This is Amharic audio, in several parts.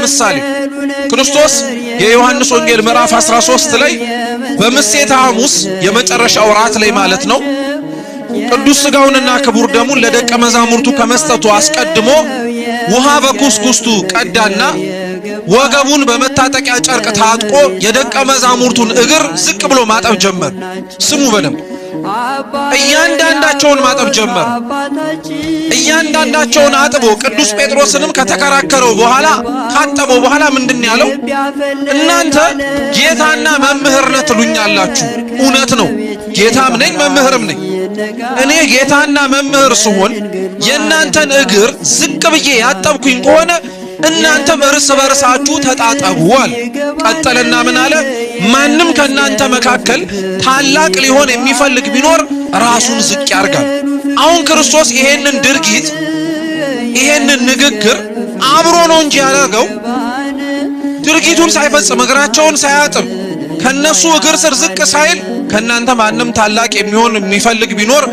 ለምሳሌ ክርስቶስ የዮሐንስ ወንጌል ምዕራፍ 13 ላይ በምሴተ ሐሙስ የመጨረሻው ራት ላይ ማለት ነው ቅዱስ ሥጋውንና ክቡር ደሙን ለደቀ መዛሙርቱ ከመስጠቱ አስቀድሞ ውሃ በኩስኩስቱ ቀዳና ወገቡን በመታጠቂያ ጨርቅ ታጥቆ የደቀ መዛሙርቱን እግር ዝቅ ብሎ ማጠብ ጀመር። ስሙ በደንብ እያንዳንዳቸውን ማጠብ ጀመር። እያንዳንዳቸውን አጥቦ ቅዱስ ጴጥሮስንም ከተከራከረው በኋላ ካጠበው በኋላ ምንድን ያለው? እናንተ ጌታና መምህር ነህ ትሉኛላችሁ። እውነት ነው፣ ጌታም ነኝ መምህርም ነኝ። እኔ ጌታና መምህር ስሆን የእናንተን እግር ዝቅ ብዬ ያጠብኩኝ ከሆነ እናንተም እርስ በርሳችሁ ተጣጣቡዋል። ቀጠለና ምን አለ? ማንም ከናንተ መካከል ታላቅ ሊሆን የሚፈልግ ቢኖር ራሱን ዝቅ ያርጋል። አሁን ክርስቶስ ይሄንን ድርጊት ይሄንን ንግግር አብሮ ነው እንጂ ያደረገው ድርጊቱን ሳይፈጽም እግራቸውን ሳያጥብ ከነሱ እግር ስር ዝቅ ሳይል ከናንተ ማንም ታላቅ የሚፈልግ ቢኖር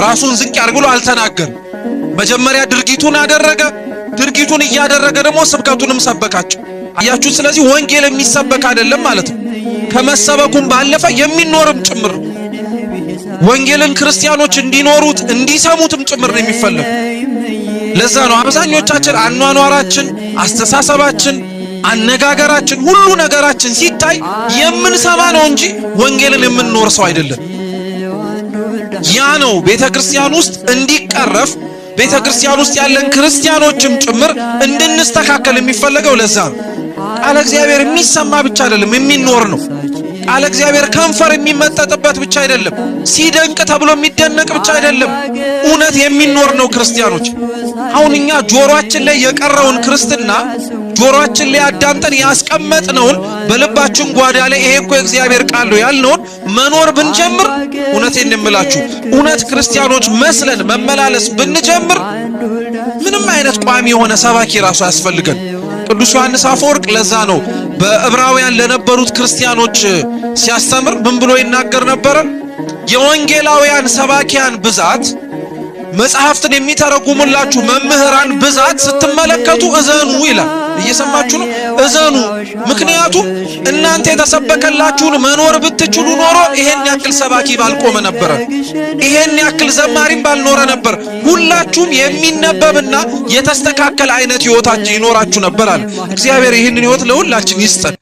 ራሱን ዝቅ ያርግ ብሎ አልተናገርም። መጀመሪያ ድርጊቱን አደረገ። ድርጊቱን እያደረገ ደግሞ ስብከቱንም ሰበካቸው። አያችሁ? ስለዚህ ወንጌል የሚሰበክ አይደለም ማለት ነው፣ ከመሰበኩም ባለፈ የሚኖርም ጭምር። ወንጌልን ክርስቲያኖች እንዲኖሩት እንዲሰሙትም ጭምር ነው የሚፈልግ። ለዛ ነው አብዛኞቻችን አኗኗራችን፣ አስተሳሰባችን፣ አነጋገራችን፣ ሁሉ ነገራችን ሲታይ የምንሰማ ነው እንጂ ወንጌልን የምንኖር ሰው አይደለም። ያ ነው ቤተክርስቲያን ውስጥ እንዲቀረፍ ቤተክርስቲያን ውስጥ ያለን ክርስቲያኖችም ጭምር እንድንስተካከል የሚፈልገው። ለዛ ነው ቃለ እግዚአብሔር የሚሰማ ብቻ አይደለም የሚኖር ነው። ቃለ እግዚአብሔር ከንፈር የሚመጠጥበት ብቻ አይደለም፣ ሲደንቅ ተብሎ የሚደነቅ ብቻ አይደለም፣ እውነት የሚኖር ነው ክርስቲያኖች። አሁን እኛ ጆሮአችን ላይ የቀረውን ክርስትና ጆሮአችን ላይ አዳምጠን ያስቀመጥነውን በልባችን ጓዳ ላይ ይሄ እኮ የእግዚአብሔር ቃል ነው ያልነውን መኖር ብንጀምር፣ እውነቴን የምላችሁ እውነት ክርስቲያኖች መስለን መመላለስ ብንጀምር ምንም አይነት ቋሚ የሆነ ሰባኪ ራሱ ያስፈልገን። ቅዱስ ዮሐንስ አፈወርቅ ለዛ ነው በዕብራውያን ለነበሩት ክርስቲያኖች ሲያስተምር ምን ብሎ ይናገር ነበር? የወንጌላውያን ሰባኪያን ብዛት፣ መጽሐፍትን የሚተረጉሙላችሁ መምህራን ብዛት ስትመለከቱ እዘኑ ይላል። እየሰማችሁ ነው? እዘኑ። ምክንያቱም እናንተ የተሰበከላችሁን መኖር ብትችሉ ኖሮ ይሄን ያክል ሰባኪ ባልቆመ ነበር፣ ይሄን ያክል ዘማሪም ባልኖረ ነበር። ሁላችሁም የሚነበብና የተስተካከለ አይነት ሕይወታችሁ ይኖራችሁ ነበር አለ። እግዚአብሔር ይህንን ሕይወት ለሁላችን ይስጠን።